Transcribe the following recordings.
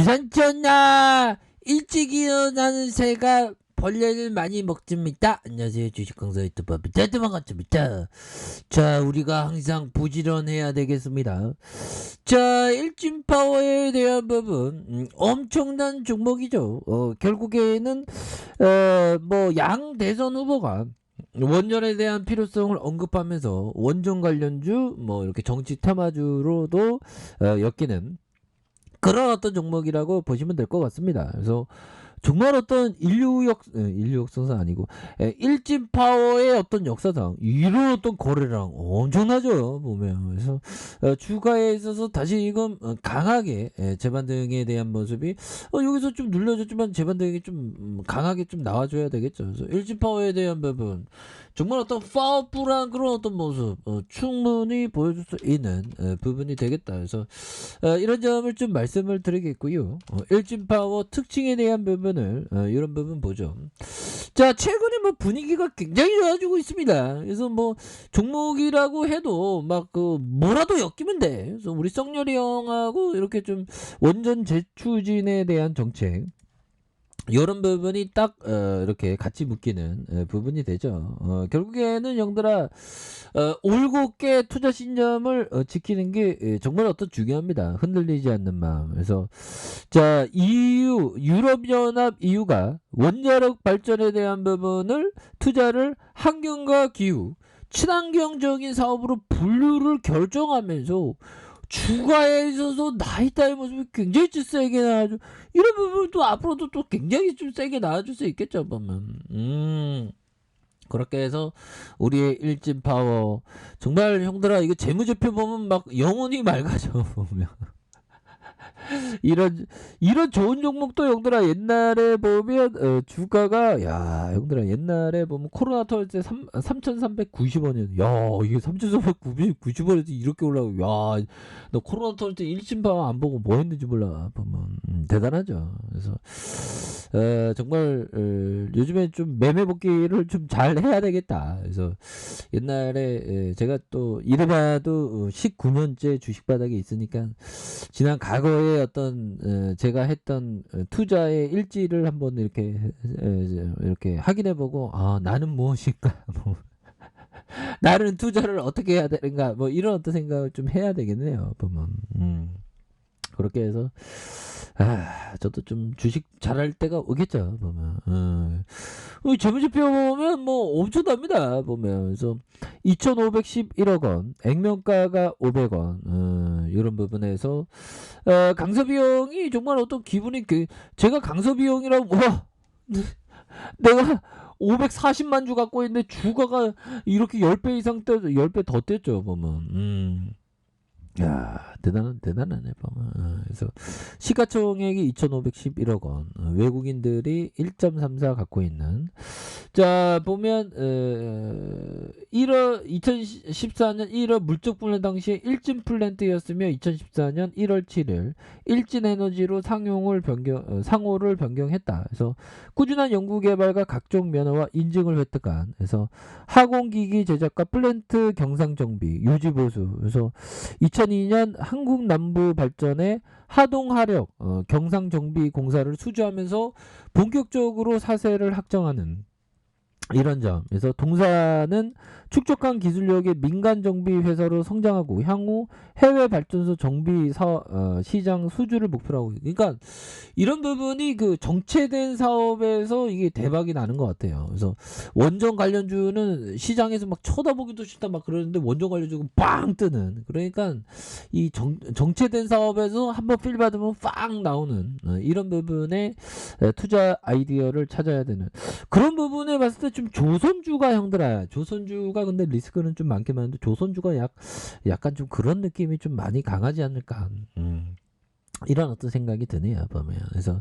주산전나 일찍 일어나는 새가 벌레를 많이 먹습니다. 안녕하세요, 주식강사 유튜버 반갑습니다. 자, 우리가 항상 부지런해야 되겠습니다. 자, 일진파워에 대한 부분 엄청난 종목이죠. 결국에는 뭐 양 대선 후보가 원전에 대한 필요성을 언급하면서 원전 관련주 뭐 이렇게 정치 테마주로도 엮이는 그런 어떤 종목이라고 보시면 될 것 같습니다. 그래서 정말 어떤 인류 역사상 아니고 일진파워의 어떤 역사상 이런 어떤 거래량 엄청나죠 보면. 그래서 주가에 있어서 다시 이건 강하게 재반등에 대한 모습이 여기서 좀 눌려줬지만 재반등이 좀 강하게 좀 나와줘야 되겠죠. 그래서 일진파워에 대한 부분 정말 어떤 파워풀한 그런 어떤 모습 충분히 보여줄 수 있는 부분이 되겠다. 그래서 이런 점을 좀 말씀을 드리겠고요. 일진파워 특징에 대한 부분을 이런 부분 보죠. 자, 최근에 뭐 분위기가 굉장히 좋아지고 있습니다. 그래서 뭐 종목이라고 해도 막 뭐라도 엮이면 돼. 그래서 우리 썩렬이 형하고 이렇게 좀 원전 재추진에 대한 정책 이런 부분이 딱 이렇게 같이 묶이는 부분이 되죠. 결국에는 형들아 올곧게 투자 신념을 지키는 게 정말 어떤 중요합니다. 흔들리지 않는 마음. 그래서 자, 유럽연합 EU가 원자력 발전에 대한 부분을 투자를 환경과 기후 친환경적인 사업으로 분류를 결정하면서 주가에 있어서 나이따의 모습이 굉장히 좀 세게 나와줘. 이런 부분도 앞으로도 또 굉장히 좀 세게 나와줄 수 있겠죠, 보면. 그렇게 해서 우리의 일진파워 정말 형들아 이거 재무제표 보면 막 영혼이 맑아져 보면. 이런 좋은 종목도 형들아 옛날에 보면 주가가 야 형들아 옛날에 보면 코로나 터질 때 3,390원이었는데 야 이게 3,390원에서 이렇게 올라가고 야 너 코로나 터질 때 일진파 안 보고 뭐 했는지 몰라 보면 대단하죠. 그래서 정말 요즘에 좀 매매 복귀를 좀 잘 해야 되겠다. 그래서 옛날에 제가 또 이래봐도 19년째 주식 바닥에 있으니까 지난 과거에 어떤 제가 했던 투자의 일지를 한번 이렇게 확인해보고 나는 무엇일까 뭐 나는 투자를 어떻게 해야 되는가 뭐 이런 어떤 생각을 좀 해야 되겠네요 보면. 그렇게 해서 저도 좀 주식 잘할 때가 오겠죠 보면. 재무제표 보면 뭐 엄청납니다 보면. 그래서 2,511억 원 액면가가 500원 이런 부분에서 강서비용이 정말 어떤 기분이 제가 강서비용이라고 와 내가 540만 주 갖고 있는데 주가가 이렇게 10배 이상 10배 더 뗐죠 보면. 야 대단하네 보면. 그래서 시가총액이 2,511억 원 외국인들이 1.34 갖고 있는. 자 보면 2014년 1월 물적분해 당시에 일진 플랜트였으며 2014년 1월 7일 일진에너지로 상호를 변경했다. 그래서 꾸준한 연구개발과 각종 면허와 인증을 획득한. 그래서 항공기기 제작과 플랜트 경상정비 유지보수. 그래서 2002년 한국 남부 발전의 하동하력 경상정비 공사를 수주하면서 본격적으로 사세를 확정하는 이런 점. 그래서 동사는 축적한 기술력의 민간 정비 회사로 성장하고 향후 해외 발전소 정비 시장 수주를 목표로 하고. 그러니까 이런 부분이 그 정체된 사업에서 이게 대박이 나는 것 같아요. 그래서 원전 관련주는 시장에서 막 쳐다보기도 싫다 막 그러는데 원전 관련주가 빵 뜨는. 그러니까 이 정체된 사업에서 한번 필 받으면 빵 나오는 이런 부분에 투자 아이디어를 찾아야 되는 그런 부분에 봤을 때 좀 조선주가 형들아 조선주가 근데 리스크는 좀 많긴 많은데 조선주가 약간 좀 그런 느낌이 좀 많이 강하지 않을까. 이런 어떤 생각이 드네요 보면. 그래서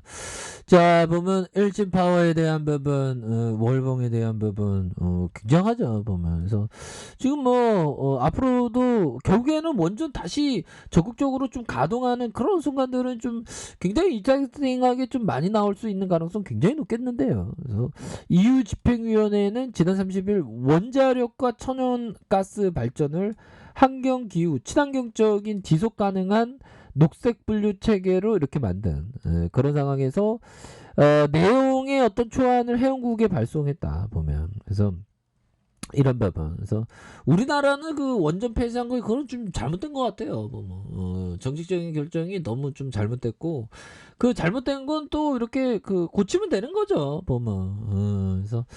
자 보면 일진파워에 대한 부분 월봉에 대한 부분 굉장하죠 보면. 그래서 지금 뭐 앞으로도 결국에는 원전 다시 적극적으로 좀 가동하는 그런 순간들은 좀 굉장히 이상하게 좀 많이 나올 수 있는 가능성 굉장히 높겠는데요. 그래서 EU 집행위원회는 지난 30일 원자력과 천연가스 발전을 환경기후 친환경적인 지속 가능한 녹색 분류 체계로 이렇게 만든 그런 상황에서 내용의 어떤 초안을 회원국에 발송했다 보면. 그래서 이런 부분. 그래서 우리나라는 그 원전 폐쇄한 거 그건 좀 잘못된 것 같아요. 정책적인 결정이 너무 좀 잘못됐고 그 잘못된 건 또 이렇게 그 고치면 되는 거죠. 그래서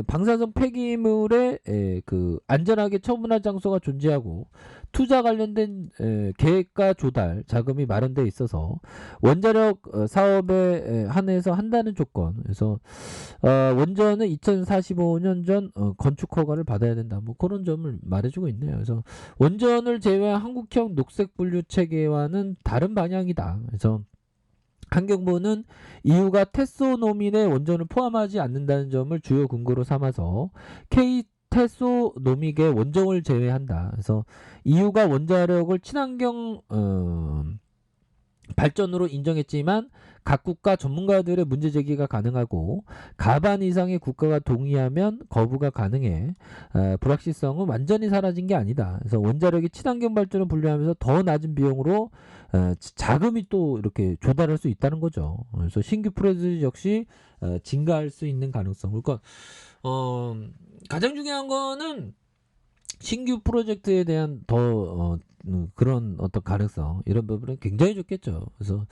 방사성 폐기물의 그 안전하게 처분할 장소가 존재하고 투자 관련된 계획과 조달 자금이 마련돼 있어서 원자력 사업에 한해서 한다는 조건. 그래서 원전은 2045년 전 건축 허가를 받아야 된다. 뭐 그런 점을 말해주고 있네요. 그래서 원전을 제외한 한국형 녹색 분류 체계와는 다른 방향이다. 그래서 환경부는 이유가 테소노민의 원전을 포함하지 않는다는 점을 주요 근거로 삼아서 K 테소노믹의 원전을 제외한다. 그래서 이유가 원자력을 친환경 발전으로 인정했지만 각 국가 전문가들의 문제 제기가 가능하고 가반 이상의 국가가 동의하면 거부가 가능해 불확실성은 완전히 사라진 게 아니다. 그래서 원자력이 친환경 발전을 분류하면서 더 낮은 비용으로 자금이 또 이렇게 조달할 수 있다는 거죠. 그래서 신규 프로젝트 역시 증가할 수 있는 가능성. 그러니까 가장 중요한 거는 신규 프로젝트에 대한 더 그런 어떤 가능성 이런 부분은 굉장히 좋겠죠. 그래서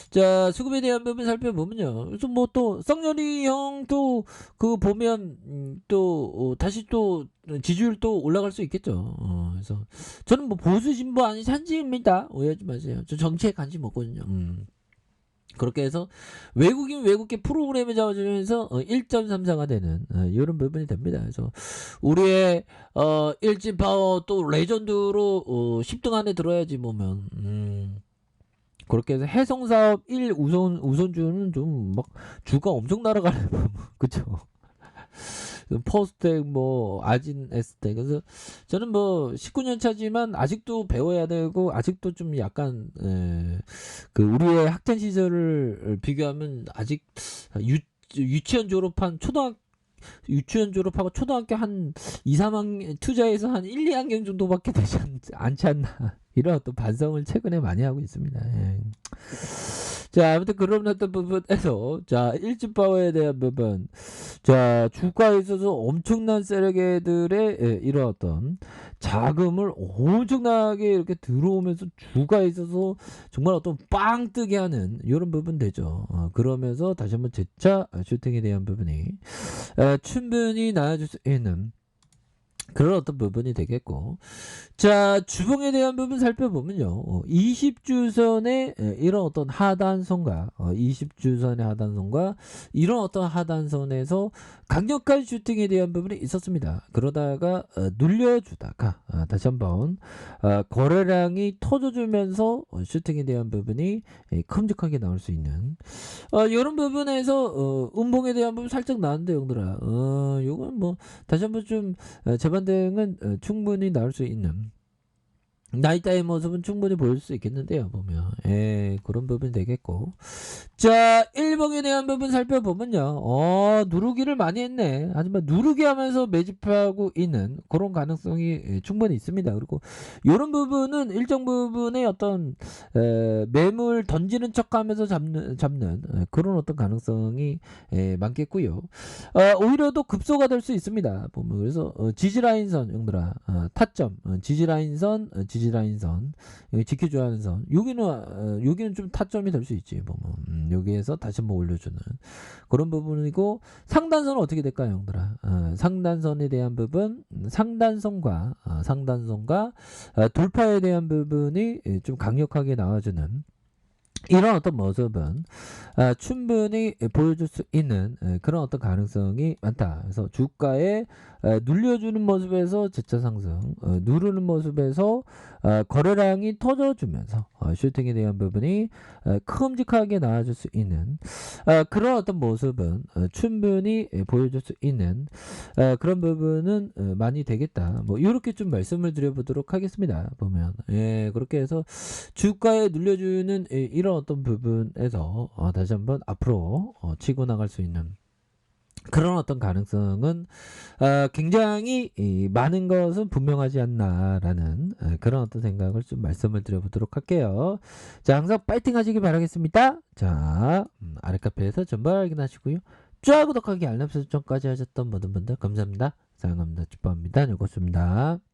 자 수급에 대한 부분 살펴보면요. 그래서 뭐 또 썩렬이 형도 그 보면 또 다시 또 지지율 또 올라갈 수 있겠죠. 그래서 저는 뭐 보수 진보 아니 산지입니다. 오해하지 마세요. 저 정치에 관심 없거든요. 그렇게 해서 외국인 외국계 프로그램에 잡아주면서 1.34가 되는 이런 부분이 됩니다. 그래서 우리의 일진 파워 또 레전드로 10등 안에 들어야지 보면 그렇게 해서 해성 사업 1 우선주는 좀 막 주가 엄청 날아가네. 그쵸? 포스텍 뭐 아진 에스텍. 그래서 저는 뭐 19년 차지만 아직도 배워야 되고 아직도 좀 약간 그 우리의 학창 시절을 비교하면 아직 유치원 졸업한 유치원 졸업하고 초등학교 한 2, 3학년 투자해서 한 1, 2학년 정도밖에 되지 않지 않나 이런 어떤 반성을 최근에 많이 하고 있습니다. 예. 자, 아무튼 그런 어떤 부분에서 자 일진파워에 대한 부분, 자 주가에 있어서 엄청난 세력애들의 이런 어떤 자금을 엄청나게 이렇게 들어오면서 주가에 있어서 정말 어떤 빵 뜨게 하는 이런 부분 되죠. 그러면서 다시 한번 재차 슈팅에 대한 부분이 충분히 나아질 수 있는 그런 어떤 부분이 되겠고, 자 주봉에 대한 부분 살펴보면요, 20주선의 이런 어떤 하단선과 20주선의 하단선과 이런 어떤 하단선에서 강력한 슈팅에 대한 부분이 있었습니다. 그러다가 눌려주다가 다시 한번 거래량이 터져주면서 슈팅에 대한 부분이 큼직하게 나올 수 있는 이런 부분에서 음봉에 대한 부분 살짝 나왔는데 형들아, 요건 뭐 다시 한번 좀 재반등은 충분히 나올 수 있는 나이따의 모습은 충분히 보일 수 있겠는데요, 보면. 그런 부분이 되겠고. 자, 1봉에 대한 부분 살펴보면요. 누르기를 많이 했네. 하지만 누르기 하면서 매집하고 있는 그런 가능성이 충분히 있습니다. 그리고 이런 부분은 일정 부분의 어떤 매물 던지는 척 하면서 잡는 그런 어떤 가능성이 많겠고요. 오히려 더 급소가 될 수 있습니다. 보면. 그래서 지지라인선, 형들아. 타점, 지지라인선, 지지라인선 여기 지켜줘야 하는 선, 여기는 좀 타점이 될 수 있지. 보면 여기에서 다시 한번 올려주는 그런 부분이고, 상단선은 어떻게 될까요, 형들아? 상단선에 대한 부분, 상단선과 돌파에 대한 부분이 좀 강력하게 나와주는 이런 어떤 모습은 충분히 보여줄 수 있는 그런 어떤 가능성이 많다. 그래서 주가에 눌려주는 모습에서 재차 상승, 누르는 모습에서 거래량이 터져주면서 슈팅에 대한 부분이 큼직하게 나와줄 수 있는 그런 어떤 모습은 충분히 보여줄 수 있는 그런 부분은 많이 되겠다. 뭐 이렇게 좀 말씀을 드려보도록 하겠습니다. 보면 그렇게 해서 주가에 눌려주는 이런 어떤 부분에서 다시 한번 앞으로 치고 나갈 수 있는 그런 어떤 가능성은 굉장히 많은 것은 분명하지 않나라는 그런 어떤 생각을 좀 말씀을 드려보도록 할게요. 자, 항상 파이팅 하시기 바라겠습니다. 자, 아랫카페에서 전부 확인하시고요. 좋아요, 구독하기, 알람 설정까지 하셨던 모든 분들 감사합니다. 사랑합니다. 축복합니다. 고맙습니다.